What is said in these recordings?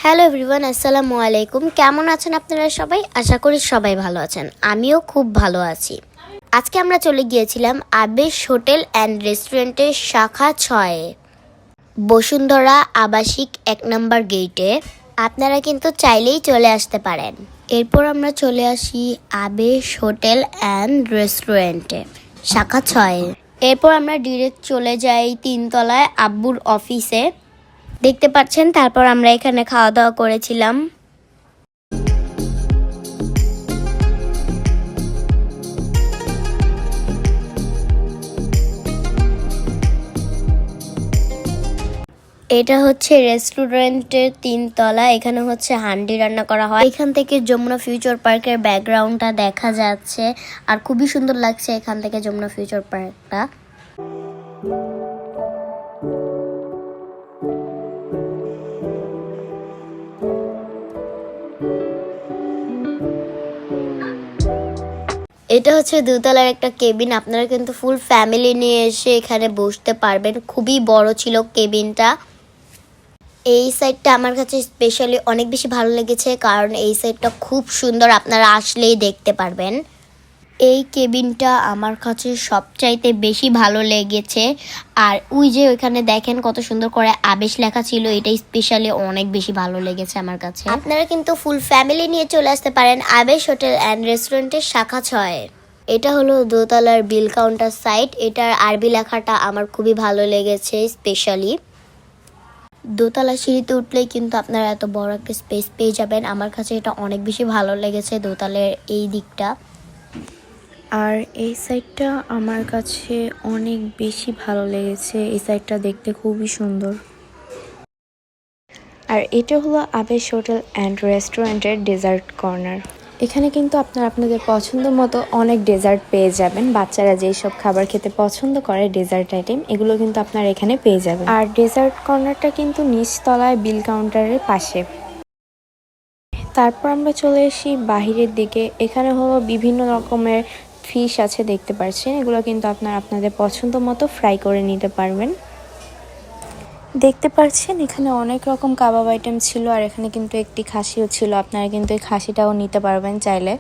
Hello everyone, আসসালামু আলাইকুম। কেমন আছেন আপনারা সবাই? আশা করি সবাই ভালো আছেন। আমিও খুব ভালো আছি। আজকে আমরা চলে গিয়েছিলাম আবেশ হোটেল অ্যান্ড রেস্টুরেন্টের শাখা 6-এ, বসুন্ধরা আবাসিক 1 নম্বর গেটে। আপনারা কিন্তু চাইলেই চলে আসতে পারেন। এরপর আমরা চলে আসি আবেশ হোটেল অ্যান্ড রেস্টুরেন্টে শাখা 6-এ। এরপর আমরা ডিরেক্ট চলে যাই 3 তলায় আব্বুর অফিসে। দেখতে পাচ্ছেন, তারপর আমরা এখানে খাওয়া দাওয়া করেছিলাম। এটা হচ্ছে রেস্টুরেন্টের 3 তলা। এখানে হচ্ছে হান্ডি রান্না করা হয়। এখান থেকে যমুনা ফিউচার পার্কের ব্যাকগ্রাউন্ডটা দেখা যাচ্ছে, আর খুবই সুন্দর লাগছে এখান থেকে যমুনা ফিউচার পার্কটা। এটা হচ্ছে 2 তলার একটা কেবিন। আপনারা কিন্তু ফুল ফ্যামিলি নিয়ে এসে এখানে বসতে পারবেন। খুবই বড় ছিল কেবিনটা। এই সাইডটা আমার কাছে স্পেশালি অনেক বেশি ভালো লেগেছে, কারণ এই সাইডটা খুব সুন্দর, আপনারা আসলেই দেখতে পারবেন। এই কেবিনটা আমার কাছে সবচাইতে বেশি ভালো লেগেছে। আর ওই যে ওইখানে দেখেন কত সুন্দর করে আবেশ লেখা ছিল, এটাই স্পেশালি অনেক বেশি ভালো লেগেছে আমার কাছে। আপনারা কিন্তু ফুল ফ্যামিলি নিয়ে চলে আসতে পারেন আবেশ হোটেল অ্যান্ড রেস্টুরেন্টের শাখা 6-এ। এটা হলো দোতলার বিল কাউন্টার সাইট। এটার আরবি লেখাটা আমার খুবই ভালো লেগেছে স্পেশালি। দোতলা সিঁড়িতে উঠলেই কিন্তু আপনারা এত বড় একটা স্পেস পেয়ে যাবেন। আমার কাছে এটা অনেক বেশি ভালো লেগেছে, দোতলের এই দিকটা। আর এই সাইডটা আমার কাছে অনেক বেশি ভালো লেগেছে। এই সাইডটা দেখতে খুবই সুন্দর। আর এটা হলো আবেশ হোটেল অ্যান্ড রেস্টুরেন্টের ডেজার্ট কর্নার। এখানে কিন্তু আপনারা আপনাদের পছন্দ মতো অনেক ডেজার্ট পেয়ে যাবেন। বাচ্চারা যেই সব খাবার খেতে পছন্দ করে ডেজার্ট আইটেম, এগুলো কিন্তু আপনারা এখানে পেয়ে যাবেন। আর ডেজার্ট কর্নারটা কিন্তু নিচতলায় বিল কাউন্টারের পাশে। তারপর আমরা চলে আসি বাহিরের দিকে। এখানে হলো বিভিন্ন রকমের ফিশ আছে, দেখতে পাচ্ছেন। এগুলো কিন্তু আপনারা আপনাদের পছন্দ মতো ফ্রাই করে নিতে পারবেন। দেখতে পাচ্ছেন এখানে অনেক রকম কাবাব আইটেম ছিল, আর এখানে কিন্তু একটি খাসিও ছিল। আপনারা কিন্তু এই খাসিটাও নিতে পারবেন চাইলে।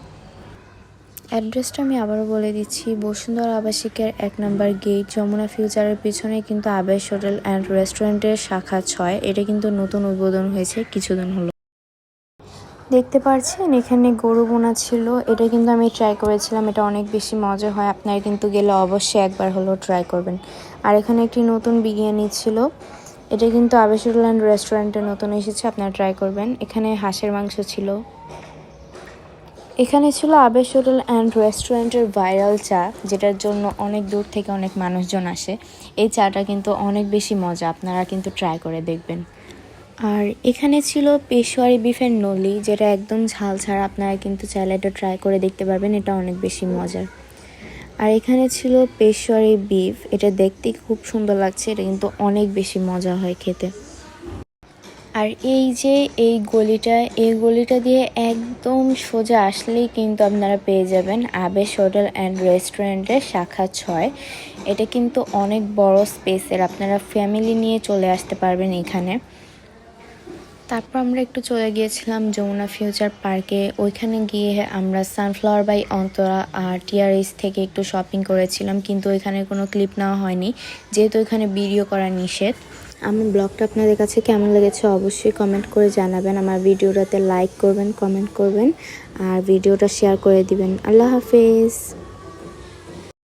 অ্যাড্রেসটা আমি আবারও বলে দিচ্ছি, বসুন্ধরা আবাসিকের 1 নম্বর গেট, যমুনা ফিউচারের পিছনে কিন্তু আবেশ হোটেল অ্যান্ড রেস্টুরেন্টের শাখা 6। এটা কিন্তু নতুন উদ্বোধন হয়েছে কিছুদিন হলো। দেখতে পাচ্ছেন এখানে গরু বোনা ছিল। এটা কিন্তু আমি ট্রাই করেছিলাম, এটা অনেক বেশি মজা হয়। আপনারা কিন্তু গেলে অবশ্যই একবার হলেও ট্রাই করবেন। আর এখানে একটি নতুন বিরিয়ানি ছিল, এটা কিন্তু আবেশ হোটেল অ্যান্ড রেস্টুরেন্টে নতুন এসেছে, আপনারা ট্রাই করবেন। এখানে হাঁসের মাংস ছিল। এখানে ছিল আবেশ হোটেল অ্যান্ড রেস্টুরেন্টের ভাইরাল চা, যেটার জন্য অনেক দূর থেকে অনেক মানুষজন আসে। এই চাটা কিন্তু অনেক বেশি মজা, আপনারা কিন্তু ট্রাই করে দেখবেন। আর এখানে ছিল পেশোয়ারি বিফের নলি, যেটা একদম ঝাল ছাড়া। আপনারা কিন্তু চাইলে এটা ট্রাই করে দেখতে পারবেন, এটা অনেক বেশি মজার। আর এখানে ছিল পেশোয়ারি বিফ, এটা দেখতে খুব সুন্দর লাগছে, এটা কিন্তু অনেক বেশি মজা হয় খেতে। আর এই যে এই গলিটা দিয়ে একদম সোজা আসলেই কিন্তু আপনারা পেয়ে যাবেন আবেশ হোটেল অ্যান্ড রেস্টুরেন্টের শাখা 6। এটা কিন্তু অনেক বড় স্পেসের, আপনারা ফ্যামিলি নিয়ে চলে আসতে পারবেন এখানে। তারপর আমরা একটু চলে গিয়েছিলাম যমুনা ফিউচার পার্কে। ওইখানে গিয়ে আমরা সানফ্লাওয়ার বাই অন্তরা আর টিআরএস থেকে একটু শপিং করেছিলাম, কিন্তু ওইখানে কোনো ক্লিপ নেওয়া হয়নি, যেহেতু ওইখানে ভিডিও করা নিষেধ। আমার ব্লগটা আপনাদের কাছে কেমন লেগেছে অবশ্যই কমেন্ট করে জানাবেন। আমার ভিডিওটাতে লাইক করবেন, কমেন্ট করবেন, আর ভিডিওটা শেয়ার করে দিবেন। আল্লাহ হাফেজ।